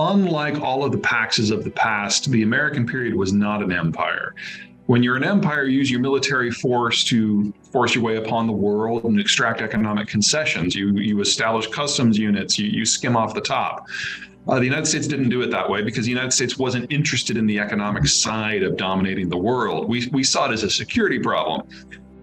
unlike all of the paxes of the past, the American period was not an empire. When you're an empire, you use your military force to force your way upon the world and extract economic concessions. You establish customs units, you skim off the top. The United States didn't do it that way because the United States wasn't interested in the economic side of dominating the world. We saw it as a security problem.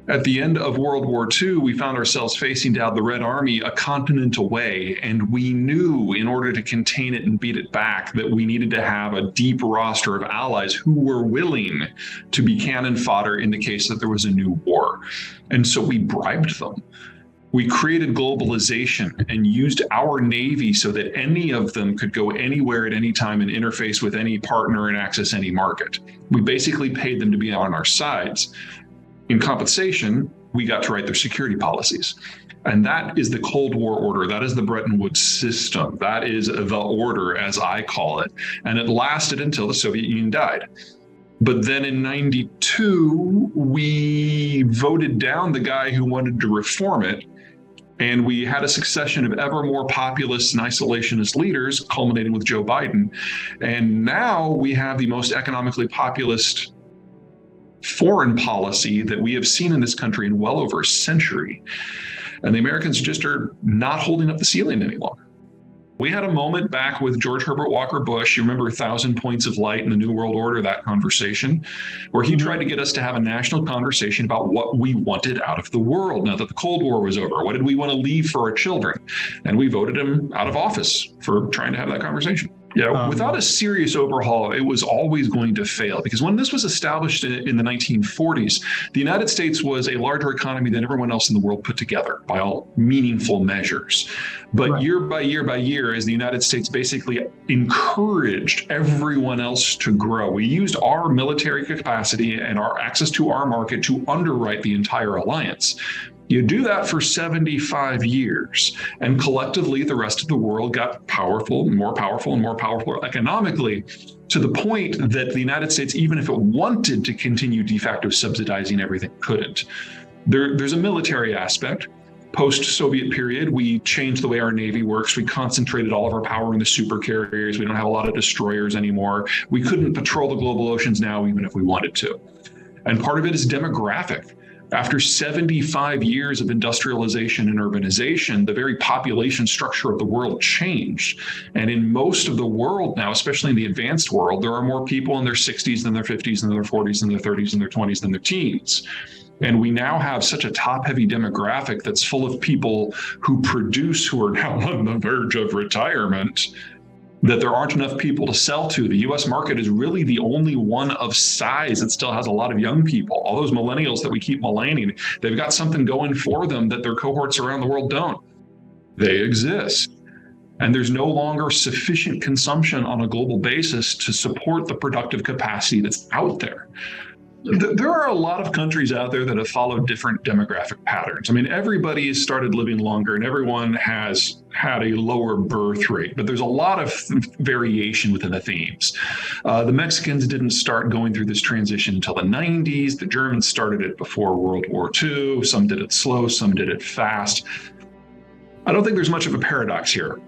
At the end of World War II, we found ourselves facing down the Red Army a continent away, and we knew in order to contain it and beat it back that we needed to have a deep roster of allies who were willing to be cannon fodder in the case that there was a new war. And so we bribed them. We created globalization and used our Navy so that any of them could go anywhere at any time and interface with any partner and access any market. We basically paid them to be on our sides. In compensation, we got to write their security policies. And that is the Cold War order. That is the Bretton Woods system. That is the order, as I call it. And it lasted until the Soviet Union died. But then in 92, we voted down the guy who wanted to reform it. And we had a succession of ever more populist and isolationist leaders, culminating with Joe Biden. And now we have the most economically populist foreign policy that we have seen in this country in well over a century. And the Americans just are not holding up the ceiling any longer. We had a moment back with George Herbert Walker Bush. You remember 1,000 Points of Light in the New World Order, that conversation, where he tried to get us to have a national conversation about what we wanted out of the world now that the Cold War was over. What did we want to leave for our children? And we voted him out of office for trying to have that conversation. Yeah, without a serious overhaul, it was always going to fail, because when this was established in the 1940s, the United States was a larger economy than everyone else in the world put together by all meaningful measures. But right. Year by year by year, as the United States basically encouraged everyone else to grow, we used our military capacity and our access to our market to underwrite the entire alliance. You do that for 75 years, and collectively the rest of the world got powerful and more powerful and more powerful economically, to the point that the United States, even if it wanted to continue de facto subsidizing everything, couldn't. There's a military aspect. Post-Soviet period, we changed the way our Navy works. We concentrated all of our power in the super carriers. We don't have a lot of destroyers anymore. We couldn't patrol the global oceans now, even if we wanted to. And part of it is demographic. After 75 years of industrialization and urbanization, the very population structure of the world changed. And in most of the world now, especially in the advanced world, there are more people in their 60s than their 50s than their 40s than their 30s than their 20s than their teens. And we now have such a top-heavy demographic that's full of people who produce, who are now on the verge of retirement, that there aren't enough people to sell to. The US market is really the only one of size that still has a lot of young people. All those millennials that we keep maligning, they've got something going for them that their cohorts around the world don't. They exist. And there's no longer sufficient consumption on a global basis to support the productive capacity that's out there. There are a lot of countries out there that have followed different demographic patterns. I mean, everybody has started living longer and everyone has had a lower birth rate, but there's a lot of variation within the themes. The Mexicans didn't start going through this transition until the 90s. The Germans started it before World War II. Some did it slow, some did it fast. I don't think there's much of a paradox here,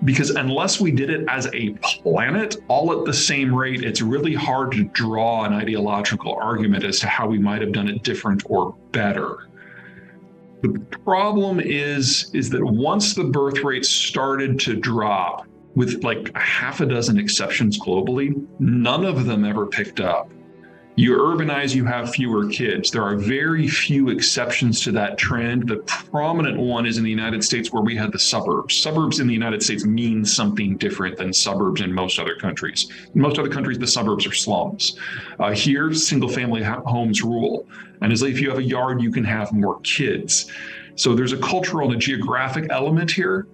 because unless we did it as a planet all at the same rate, it's really hard to draw an ideological argument as to how we might have done it different or better. The problem is that once the birth rate started to drop, with like a half a dozen exceptions globally, none of them ever picked up. You urbanize, you have fewer kids. There are very few exceptions to that trend. The prominent one is in the United States, where we had the suburbs. Suburbs in the United States mean something different than suburbs in most other countries. In most other countries, the suburbs are slums. Here, single family homes rule. And as if you have a yard, you can have more kids. So there's a cultural and a geographic element here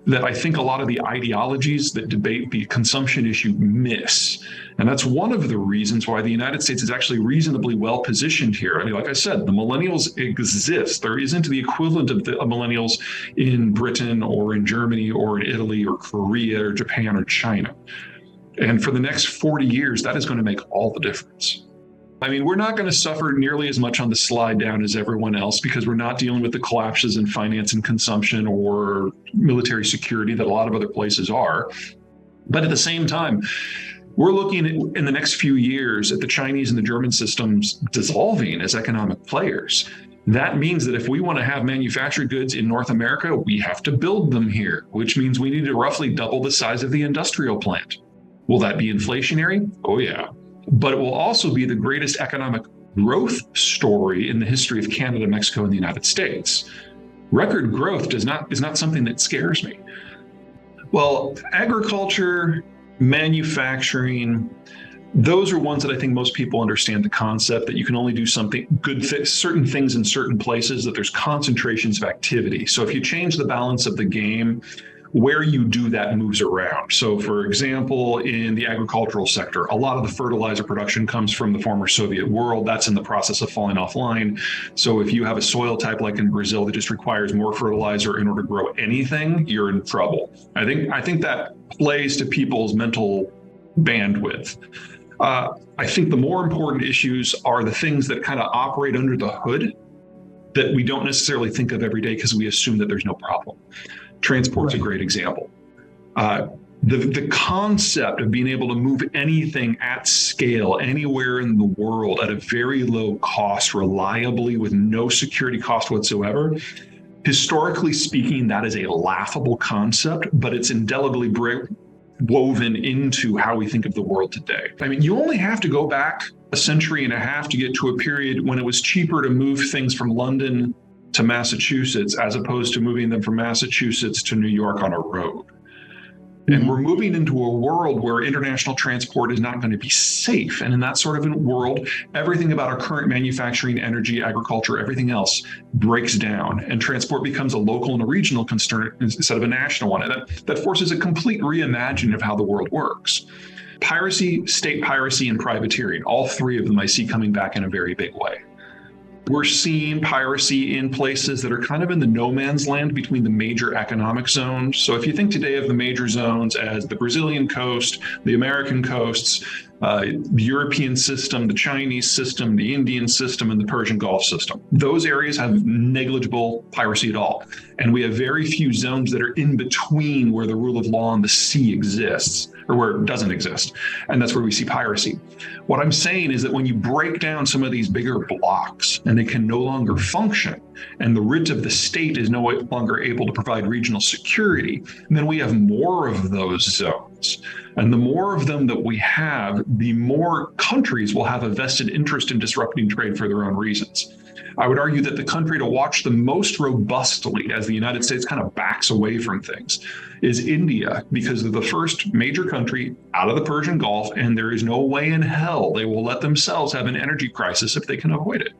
that I think a lot of the ideologies that debate the consumption issue miss. And that's one of the reasons why the United States is actually reasonably well positioned here. I mean, like I said, the millennials exist. There isn't the equivalent of the millennials in Britain or in Germany or in Italy or Korea or Japan or China. And for the next 40 years, that is going to make all the difference. I mean, we're not going to suffer nearly as much on the slide down as everyone else, because we're not dealing with the collapses in finance and consumption or military security that a lot of other places are. But at the same time, we're looking at, in the next few years, at the Chinese and the German systems dissolving as economic players. That means that if we want to have manufactured goods in North America, we have to build them here, which means we need to roughly double the size of the industrial plant. Will that be inflationary? Oh, yeah. But it will also be the greatest economic growth story in the history of Canada, Mexico, and the United States. Record growth is not something that scares me. Well, agriculture, manufacturing, those are ones that I think most people understand the concept that you can only do something good, certain things in certain places, that there's concentrations of activity. So if you change the balance of the game, where you do that moves around. So for example, in the agricultural sector, a lot of the fertilizer production comes from the former Soviet world. That's in the process of falling offline. So if you have a soil type like in Brazil that just requires more fertilizer in order to grow anything, you're in trouble. I think that plays to people's mental bandwidth. I think the more important issues are the things that kind of operate under the hood that we don't necessarily think of every day because we assume that there's no problem. Transport's a great example. The concept of being able to move anything at scale anywhere in the world at a very low cost, reliably, with no security cost whatsoever, historically speaking, that is a laughable concept, but it's indelibly woven into how we think of the world today. I mean, you only have to go back a century and a half to get to a period when it was cheaper to move things from London to Massachusetts as opposed to moving them from Massachusetts to New York on a road. And we're moving into a world where international transport is not going to be safe. And in that sort of a world, everything about our current manufacturing, energy, agriculture, everything else breaks down, and transport becomes a local and a regional concern instead of a national one. And that forces a complete reimagining of how the world works. Piracy, state piracy, and privateering, all three of them I see coming back in a very big way. We're seeing piracy in places that are kind of in the no man's land between the major economic zones. So if you think today of the major zones as the Brazilian coast, the American coasts, the European system, the Chinese system, the Indian system, and the Persian Gulf system, those areas have negligible piracy at all. And we have very few zones that are in between where the rule of law and the sea exists, or where it doesn't exist. And that's where we see piracy. What I'm saying is that when you break down some of these bigger blocks and they can no longer function, and the writ of the state is no longer able to provide regional security, then we have more of those zones. And the more of them that we have, the more countries will have a vested interest in disrupting trade for their own reasons. I would argue that the country to watch the most robustly as the United States kind of backs away from things is India, because they're the first major country out of the Persian Gulf, and there is no way in hell they will let themselves have an energy crisis if they can avoid it.